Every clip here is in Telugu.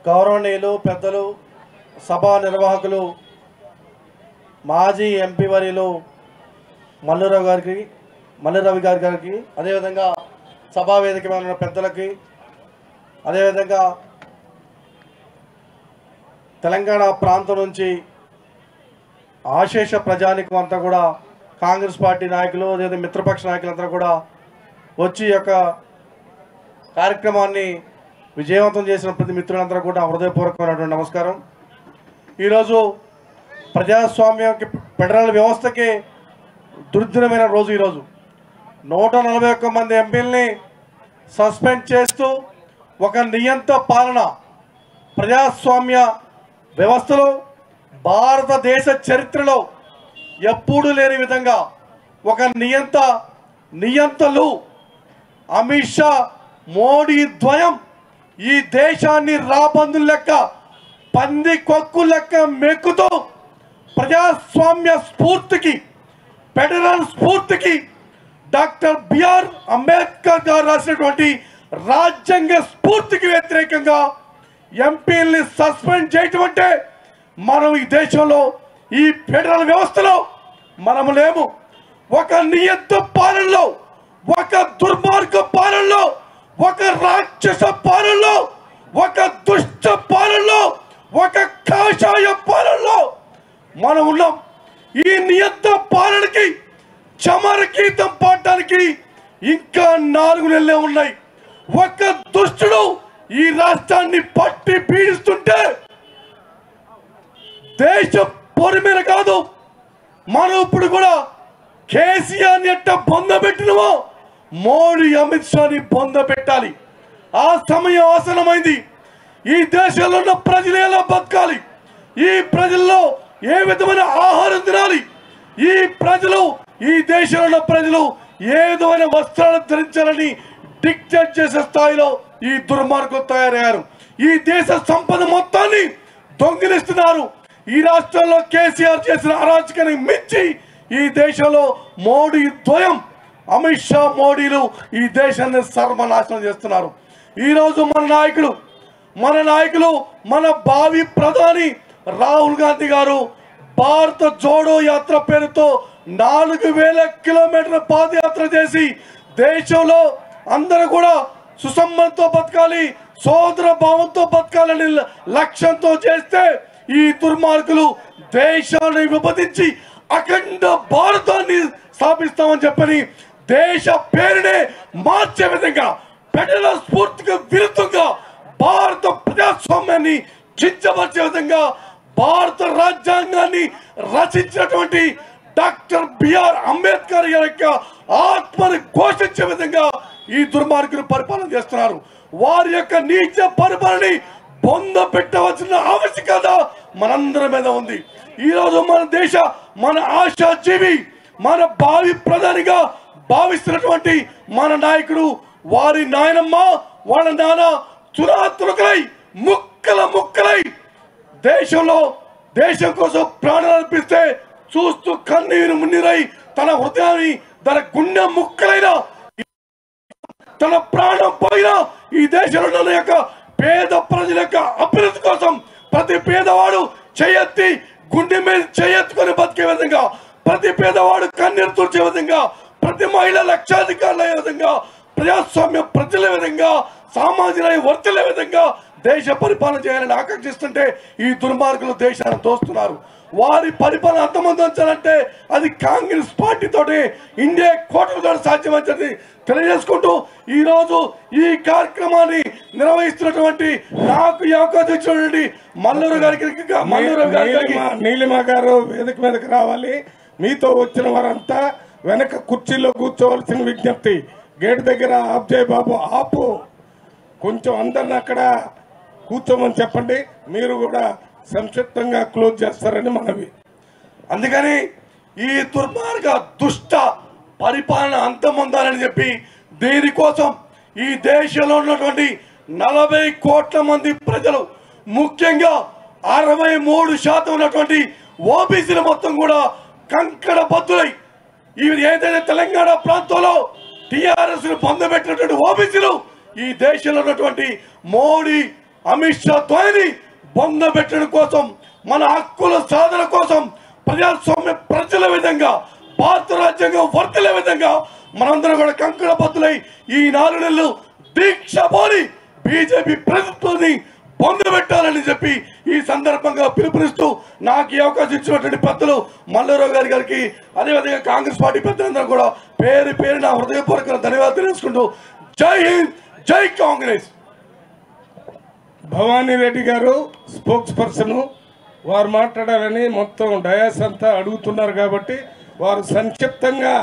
గౌరవనీయులు పెద్దలు సభా నిర్వాహకులు మాజీ ఎంపీ వర్యులు మల్లురవి గారికి అదేవిధంగా సభా వేదిక మీద ఉన్న పెద్దలకి అదేవిధంగా తెలంగాణ ప్రాంతం నుంచి ఆశేష ప్రజానికం అంతా కూడా కాంగ్రెస్ పార్టీ నాయకులు అదేవిధంగా మిత్రపక్ష నాయకులంతా కూడా వచ్చి ఈ యొక్క కార్యక్రమాన్ని విజయవంతం చేసిన ప్రతి మిత్రులందరూ కూడా హృదయపూర్వకమైనటువంటి నమస్కారం. ఈరోజు ప్రజాస్వామ్యానికి ఫెడరల్ వ్యవస్థకి దుర్దినమైన రోజు. ఈరోజు 141 మంది ఎంపీలని సస్పెండ్ చేస్తూ ఒక నియంత పాలన ప్రజాస్వామ్య వ్యవస్థలో భారతదేశ చరిత్రలో ఎప్పుడూ లేని విధంగా ఒక నియంతలు అమిత్ షా మోడీ ద్వయం ఈ దేశాన్ని రాబందు లెక్క పంది కొక్కు లెక్క మెక్కుతూ ప్రజాస్వామ్య స్ఫూర్తికి ఫెడరల్ స్ఫూర్తికి డాక్టర్ బిఆర్ అంబేద్కర్ గారు రాసినటువంటి రాజ్యాంగ స్ఫూర్తికి వ్యతిరేకంగా ఎంపీల్ని సస్పెండ్ చేయటం అంటే మనం ఈ దేశంలో ఈ ఫెడరల్ వ్యవస్థలో మనము లేము. ఒక నియంత పాలనలో, ఒక దుర్మార్గ పాలనలో, ఒక రాక్షస పాలనలో, ఒక దుష్ట పాలనలో, ఒక కాషాయ పాలనలో మనం ఉన్నాం. ఈ నియంత పాలనకి చమరగీతం పాడటానికి ఇంకా 4 నెలలే ఉన్నాయి. ఒక దుష్టుడు ఈ రాష్ట్రాన్ని పట్టి పీడిస్తుంటే దేశం పొరిమేర కాదు, మనం ఇప్పుడు కూడా కేసీఆర్ని ఎట్ట బొందబెట్టినమో మోడీ అమిత్ షాని బొందబెట్టాలి. ఆ సమయం ఆసనమైంది. ఈ దేశంలో ఉన్న ప్రజలు ఎలా బతకాలి, ఈ ప్రజల్లో ఏ విధమైన ఆహారం తినాలి, ఈ దేశంలో ఉన్న ప్రజలు ఏ విధమైన వస్త్రాలు ధరించాలని డిక్టేట్ చేసే స్థాయిలో ఈ దుర్మార్గులు తయారయ్యారు. ఈ దేశ సంపద మొత్తాన్ని దొంగిలిస్తున్నారు. ఈ రాష్ట్రంలో కేసీఆర్ చేసిన అరాచకాన్ని మించి ఈ దేశంలో మోడీ ద్వయం అమిత్ షా మోడీలు ఈ దేశాన్ని సర్వనాశనం చేస్తున్నారు. ఈరోజు మన నాయకులు మన భావి ప్రధాని రాహుల్ గాంధీ గారు భారత జోడో యాత్ర పేరుతో 4000 కిలోమీటర్ల పాదయాత్ర చేసి దేశంలో అందరూ కూడా సుసంబంధంతో బతకాలి, సోదర భావంతో బతకాలని లక్ష్యంతో చేస్తే ఈ దుర్మార్గులు దేశాన్ని విభజించి అఖండ భారతాన్ని స్థాపిస్తామని చెప్పని దేశ పేరునే మార్చే విధంగా ఫెడరల్ స్ఫూర్తికి విరుద్ధంగా భారత ప్రజాస్వామ్యాన్ని కించపరిచే విధంగా భారత రాజ్యాంగాన్ని రచించినటువంటి డాక్టర్ బిఆర్ అంబేద్కర్ యొక్క ఆత్మను ఘోషించే విధంగా ఈ దుర్మార్గులు పరిపాలన చేస్తున్నారు. వారి యొక్క నీచ పరిపాలనని బొంద పెట్టవలసిన ఆవశ్యకత మనందరి మీద ఉంది. ఈరోజు మన ఆశాజీవి, మన భావి ప్రధానిగా భావిస్తున్నటువంటి మన నాయకుడు, వారి నాయనమ్మ వాళ్ళ నాన్న తురాతురకలై ముక్కలై దేశం కోసం ప్రాణాలు అర్పిస్తే చూస్తూ కన్నీరు మున్నీరై తన హృదయాన్ని తన గుండె ముక్కలైన తన ప్రాణం పోయినా ఈ దేశంలో యొక్క పేద ప్రజల యొక్క అభివృద్ధి కోసం ప్రతి పేదవాడు చేయెత్తి గుండె మీద చేయెత్తుకొని బతికే విధంగా, ప్రతి పేదవాడు కన్నీరు తుడిచే విధంగా, ప్రతి మహిళ లక్షాధికారులు అయ్యే విధంగా, ప్రజాస్వామ్య ప్రజల విధంగా, సామాజిక వర్తల విధంగా దేశ పరిపాలన చేయాలని ఆకాంక్షిస్తుంటే ఈ దుర్మార్గులు దేశాన్ని దోస్తున్నారు. వారి పరిపాలన అంతమొందించాలంటే అది కాంగ్రెస్ పార్టీతోటి ఇండియా కూటమితో సాధ్యమని తెలియజేసుకుంటూ ఈరోజు ఈ కార్యక్రమాన్ని నిర్వహిస్తున్నటువంటి నాకు ఈ అవకాశం ఇచ్చినటువంటి మల్లురవి గారికి నీలిమ గారు వేదిక మీదకి రావాలి. మీతో వచ్చిన వారంతా వెనక కుర్చీలో కూర్చోవలసిన విజ్ఞప్తి. గేట్ దగ్గర ఆప్జయ్ బాబు ఆపు, కొంచెం అందరిని అక్కడ కూర్చోమని చెప్పండి. మీరు కూడా సంక్షిప్తంగా క్లోజ్ చేస్తారని మనవి. అందుకని ఈ దుర్మార్గ దుష్ట పరిపాలన అంతమొందాలని చెప్పి దీనికోసం ఈ దేశంలో ఉన్నటువంటి 40 కోట్ల మంది ప్రజలు, ముఖ్యంగా 63% ఉన్నటువంటి ఓబీసీలు మొత్తం కూడా కంకణ బద్దులై ఏదైతే తెలంగాణ ప్రాంతంలో టీఆర్ఎస్ ను పొందబెట్టినటువంటి ఓబీసీలు ఈ దేశంలో ఉన్నటువంటి మోడీ అమిత్ షా ధ్వనిని బొందబెట్టడం కోసం, మన హక్కుల సాధన కోసం, ప్రజాస్వామ్య ప్రజల విధంగా, భారత రాజ్యాంగం వర్తిల్లే విధంగా మనందరం కూడా కంకణ బద్దులై ఈ 4 నెలలు దీక్ష పోని బీజేపీ ప్రభుత్వాన్ని పొందబెట్టాలని చెప్పి ఈ సందర్భంగా పిలుపునిస్తూ నాకు ఈ అవకాశం ఇచ్చినటువంటి పెద్దలు మల్లారావు గారికి అదేవిధంగా కాంగ్రెస్ పార్టీ పెద్దలందరూ కూడా పేరు పేరు నా హృదయపూర్వక ధన్యవాదాలు తెలుసుకుంటూ జై హింద్, జై కాంగ్రెస్. భవానీ రెడ్డి గారు స్పోక్స్ పర్సన్, వారు మాట్లాడాలని మొత్తం డయాస్ అంతా అడుగుతున్నారు కాబట్టి వారు సంక్షిప్తంగా,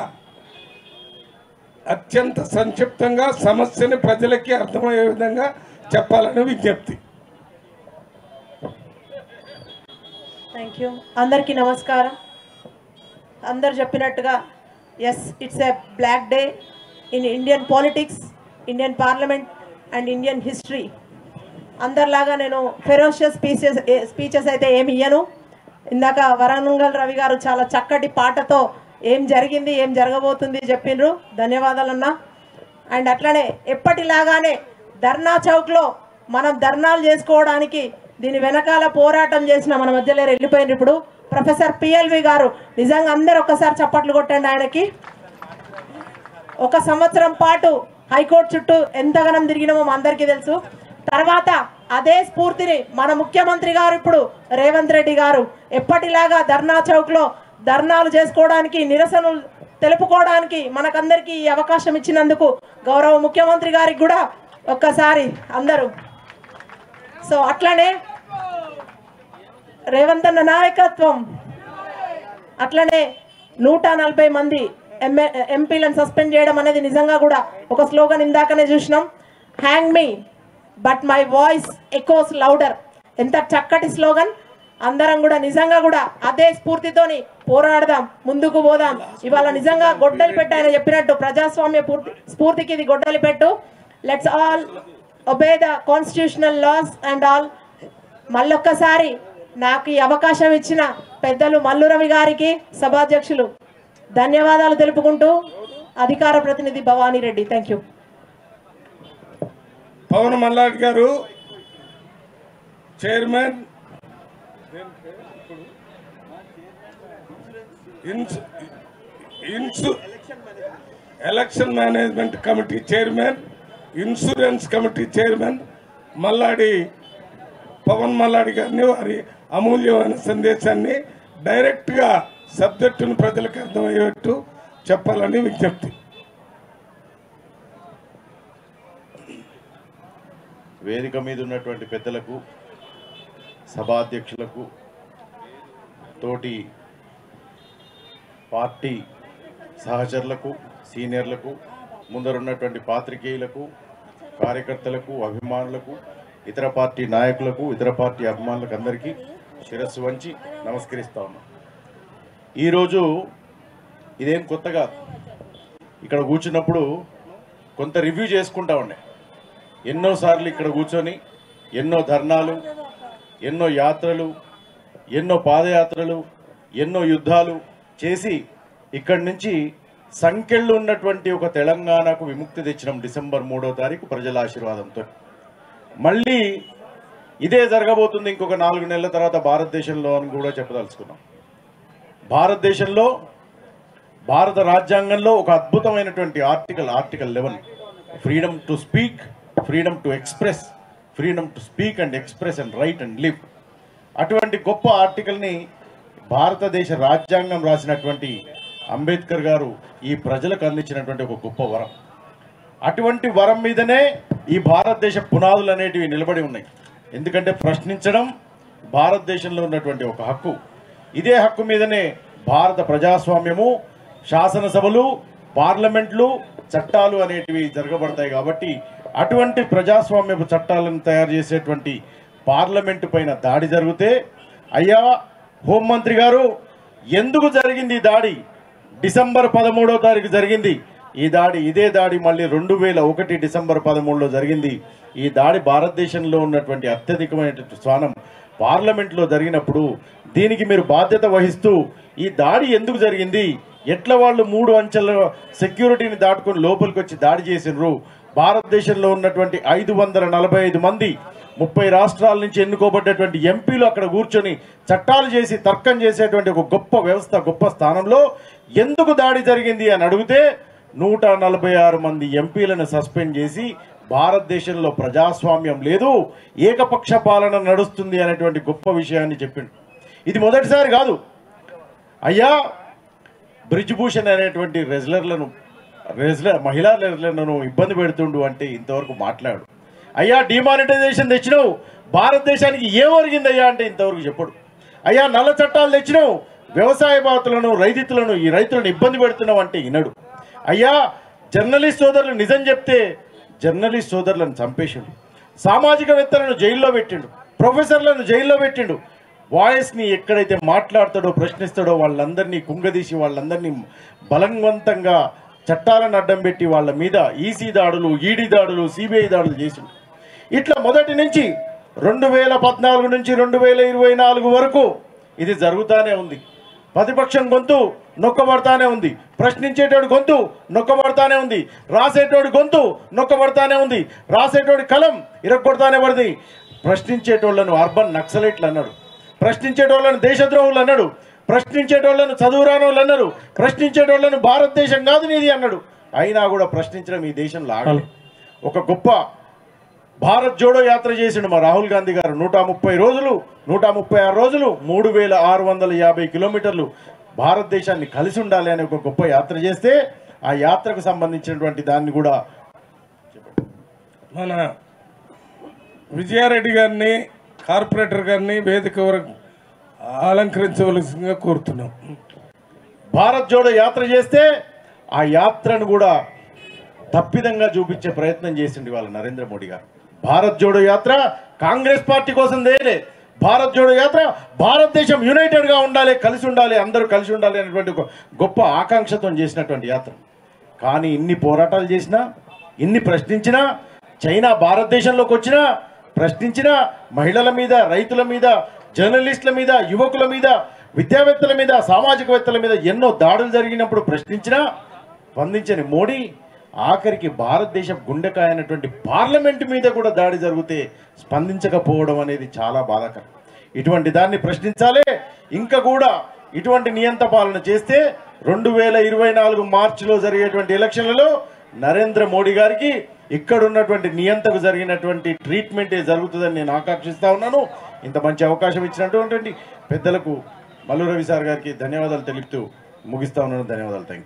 అత్యంత సంక్షిప్తంగా సమస్యని ప్రజలకి అర్థమయ్యే విధంగా చెప్పాలని విజ్ఞప్తి. Thank you. అందరికీ నమస్కారం. అందరు చెప్పినట్టుగా yes, it's a black day in Indian politics, Indian parliament and Indian history. అందరిలాగా నేను ఫెరోషియస్ స్పీచెస్ అయితే ఏమి ఇయ్యను. ఇందాక వరంగల్ రవి గారు చాలా చక్కటి పాటతో ఏం జరిగింది, ఏం జరగబోతుంది చెప్పిండ్రు. ధన్యవాదాలన్నా. అండ్ అట్లనే ఎప్పటిలాగానే ధర్నా చౌక్లో మనం ధర్నాలు చేసుకోవడానికి దీని వెనకాల పోరాటం చేసిన మన మధ్యలో వెళ్ళిపోయిన ఇప్పుడు ప్రొఫెసర్ పిఎల్వి గారు, నిజంగా అందరు ఒక్కసారి చప్పట్లు కొట్టండి ఆయనకి. 1 సంవత్సరం పాటు హైకోర్టు చుట్టూ ఎంతగానం తిరిగినామో అందరికీ తెలుసు. తర్వాత అదే స్ఫూర్తిని మన ముఖ్యమంత్రి గారు ఇప్పుడు రేవంత్ రెడ్డి గారు ఎప్పటిలాగా ధర్నా చౌక్లో ధర్నాలు చేసుకోవడానికి, నిరసనలు తెలుపుకోవడానికి మనకందరికీ ఈ అవకాశం ఇచ్చినందుకు గౌరవ ముఖ్యమంత్రి గారికి కూడా ఒక్కసారి అందరూ. సో అట్లనే రేవంత్ అన్న నాయకత్వం, అట్లనే 140 మంది ఎంపీలను సస్పెండ్ చేయడం అనేది నిజంగా కూడా ఒక స్లోగన్ ఇందాకనే చూసినాం, hang me but my voice echoes louder. ఎంత చక్కటి స్లోగన్. అందరం కూడా నిజంగా కూడా అదే స్ఫూర్తితోని పోరాడదాం, ముందుకు పోదాం. ఇవాళ నిజంగా గొడ్డలి పెట్టు, ఆయన చెప్పినట్టు ప్రజాస్వామ్య స్ఫూర్తికి ఇది గొడ్డలి పెట్టు. Let's all obey the constitutional laws and all. మళ్ళొక్కసారి నాకు ఈ అవకాశం ఇచ్చిన పెద్దలు మల్లురవి గారికి, సభాధ్యక్షులు ధన్యవాదాలు తెలుపుకుంటూ అధికార ప్రతినిధి భవానీ రెడ్డి. Thank you. పవన్ మల్లాడ్ గారు chairman, election management committee chairman, insurance committee chairman Malladi Pavan Malladi గారిని వారి అమూల్యమైన సందేశాన్ని డైరెక్ట్గా సబ్జెక్టును ప్రజలకు అర్థమయ్యేట్టు చెప్పాలని విజ్ఞప్తి. వేదిక మీద ఉన్నటువంటి పెద్దలకు, సభాధ్యక్షులకు, తోటి పార్టీ సహచరులకు, సీనియర్లకు, ముందరున్నటువంటి పాత్రికేయులకు, కార్యకర్తలకు, అభిమానులకు, ఇతర పార్టీ నాయకులకు, ఇతర పార్టీ అభిమానులకు అందరికీ శిరస్సు వంచి నమస్కరిస్తా ఉన్నాం. ఈరోజు ఇదేం కొత్తగా, ఇక్కడ కూర్చున్నప్పుడు కొంత రివ్యూ చేసుకుంటా ఉండే. ఎన్నోసార్లు ఇక్కడ కూర్చొని ఎన్నో ధర్నాలు, ఎన్నో యాత్రలు, ఎన్నో పాదయాత్రలు, ఎన్నో యుద్ధాలు చేసి ఇక్కడి నుంచి సంఖ్యలు ఉన్నటువంటి ఒక తెలంగాణకు విముక్తి తెచ్చినాం డిసెంబర్ 3వ తారీఖు ప్రజల ఆశీర్వాదంతో. మళ్ళీ ఇదే జరగబోతుంది ఇంకొక 4 నెలల తర్వాత భారతదేశంలో అని కూడా చెప్పదలుచుకున్నాం. భారతదేశంలో, భారత రాజ్యాంగంలో ఒక అద్భుతమైనటువంటి article 11, freedom to speak, freedom to express, freedom to speak and express and right and live. అటువంటి గొప్ప ఆర్టికల్ని భారతదేశ రాజ్యాంగం రాసినటువంటి అంబేద్కర్ గారు ఈ ప్రజలకు అందించినటువంటి ఒక గొప్ప వరం. అటువంటి వరం మీదనే ఈ భారతదేశ పునాదులు అనేటివి నిలబడి ఉన్నాయి. ఎందుకంటే ప్రశ్నించడం భారతదేశంలో ఉన్నటువంటి ఒక హక్కు. ఇదే హక్కు మీదనే భారత ప్రజాస్వామ్యము, శాసనసభలు, పార్లమెంట్లు, చట్టాలు అనేటివి జరగబడతాయి. కాబట్టి అటువంటి ప్రజాస్వామ్యపు చట్టాలను తయారు చేసేటువంటి పార్లమెంటు పైన దాడి జరిగితే, అయ్యా హోంమంత్రి గారు, ఎందుకు జరిగింది ఈ దాడి? డిసెంబర్ 13వ తారీఖు జరిగింది ఈ దాడి. ఇదే దాడి మళ్ళీ 2001 డిసెంబర్ 13లో జరిగింది. ఈ దాడి భారతదేశంలో ఉన్నటువంటి అత్యధికమైనటువంటి స్థానం పార్లమెంట్లో జరిగినప్పుడు దీనికి మీరు బాధ్యత వహిస్తూ ఈ దాడి ఎందుకు జరిగింది, ఎట్లా వాళ్ళు 3 అంచెల సెక్యూరిటీని దాటుకొని లోపలికి వచ్చి దాడి చేసినారు, భారతదేశంలో ఉన్నటువంటి 545 మంది 30 రాష్ట్రాల నుంచి ఎన్నుకోబడ్డటువంటి ఎంపీలు అక్కడ కూర్చొని చట్టాలు చేసి తర్కం చేసేటువంటి ఒక గొప్ప వ్యవస్థ, గొప్ప స్థానంలో ఎందుకు దాడి జరిగింది అని అడిగితే 146 మంది ఎంపీలను సస్పెండ్ చేసి భారతదేశంలో ప్రజాస్వామ్యం లేదు, ఏకపక్ష పాలన నడుస్తుంది అనేటువంటి గొప్ప విషయాన్ని చెప్పిండు. ఇది మొదటిసారి కాదు. అయ్యా బ్రిజ్భూషణ్ అనేటువంటి మహిళా రెజ్లర్లను ఇబ్బంది పెడుతుండు అంటే ఇంతవరకు మాట్లాడు. అయ్యా డిమానిటైజేషన్ తెచ్చినావు, భారతదేశానికి ఏం ఒరిగింది అయ్యా అంటే ఇంతవరకు చెప్పడు. అయ్యా నల్ల చట్టాలు తెచ్చినావు, వ్యవసాయ బాతులను ఈ రైతులను ఇబ్బంది పెడుతున్నావు అంటే వినడు. అయ్యా జర్నలిస్ట్ సోదరులు నిజం చెప్తే జర్నలిస్ట్ సోదరులను చంపేసిండు, సామాజికవేత్తలను జైల్లో పెట్టిండు, ప్రొఫెసర్లను జైల్లో పెట్టిండు. వాయిస్ని ఎక్కడైతే మాట్లాడతాడో ప్రశ్నిస్తాడో వాళ్ళందరినీ కుంగదీసి వాళ్ళందరినీ బలవంతంగా చట్టాలను అడ్డం పెట్టి వాళ్ళ మీద ఈసీ దాడులు, ఈడీ దాడులు, సిబిఐ దాడులు చేసిండు. ఇట్లా మొదటి నుంచి 2014 నుంచి 2024 వరకు ఇది జరుగుతూనే ఉంది. ప్రతిపక్షం గొంతు నొక్కబడతానే ఉంది, ప్రశ్నించేటోడి గొంతు నొక్కబడతానే ఉంది, రాసేటోడి గొంతు నొక్కబడతానే ఉంది, రాసేటోడి కలం ఇరగొడతానే పడింది. ప్రశ్నించేటోళ్లను అర్బన్ నక్సలైట్లు అన్నాడు, ప్రశ్నించేటోళ్లను దేశద్రోహులు అన్నాడు, ప్రశ్నించేటోళ్లను చదువురానోళ్ళు అన్నారు, ప్రశ్నించేటోళ్లను భారతదేశం కాదు నీది అన్నాడు. అయినా కూడా ప్రశ్నించడం ఈ దేశంలో ఆగలేదు. ఒక గొప్ప భారత్ జోడో యాత్ర చేసిండు మా రాహుల్ గాంధీ గారు. 136 రోజులు 3650 కిలోమీటర్లు భారతదేశాన్ని కలిసి ఉండాలి అనే ఒక గొప్ప యాత్ర చేస్తే ఆ యాత్రకు సంబంధించినటువంటి దాన్ని కూడా మన విజయారెడ్డి గారిని, కార్పొరేటర్ గారిని వేదిక వరకు అలంకరించవలసిందిగా కోరుతున్నాం. భారత్ జోడో యాత్ర చేస్తే ఆ యాత్రను కూడా తప్పిదంగా చూపించే ప్రయత్నం చేసిండు వాళ్ళ నరేంద్ర మోడీ గారు. భారత్ జోడో యాత్ర కాంగ్రెస్ పార్టీ కోసం దేలే. భారత్ జోడో యాత్ర భారతదేశం యునైటెడ్గా ఉండాలి, కలిసి ఉండాలి, అందరూ కలిసి ఉండాలి అనేటువంటి ఒక గొప్ప ఆకాంక్షతో చేసినటువంటి యాత్ర. కానీ ఇన్ని పోరాటాలు చేసినా, ఇన్ని ప్రశ్నించినా, చైనా భారతదేశంలోకి వచ్చినా ప్రశ్నించినా, మహిళల మీద, రైతుల మీద, జర్నలిస్టుల మీద, యువకుల మీద, విద్యావేత్తల మీద, సామాజికవేత్తల మీద ఎన్నో దాడులు జరిగినప్పుడు ప్రశ్నించినా స్పందించని మోడీ ఆఖరికి భారతదేశ గుండెకాయ అయినటువంటి పార్లమెంటు మీద కూడా దాడి జరిగితే స్పందించకపోవడం అనేది చాలా బాధాకరం. ఇటువంటి దాన్ని ప్రశ్నించాలి. ఇంకా కూడా ఇటువంటి నియంత పాలన చేస్తే 2024 మార్చిలో జరిగేటువంటి ఎలక్షన్లలో నరేంద్ర మోడీ గారికి ఇక్కడ ఉన్నటువంటి నియంతకు జరిగినటువంటి ట్రీట్మెంటే జరుగుతుందని నేను ఆకాంక్షిస్తా ఉన్నాను. ఇంత మంచి అవకాశం ఇచ్చినటువంటి పెద్దలకు మల్లు రవి సార్ గారికి ధన్యవాదాలు తెలుపుతూ ముగిస్తా ఉన్నాను. ధన్యవాదాలు. Thank you.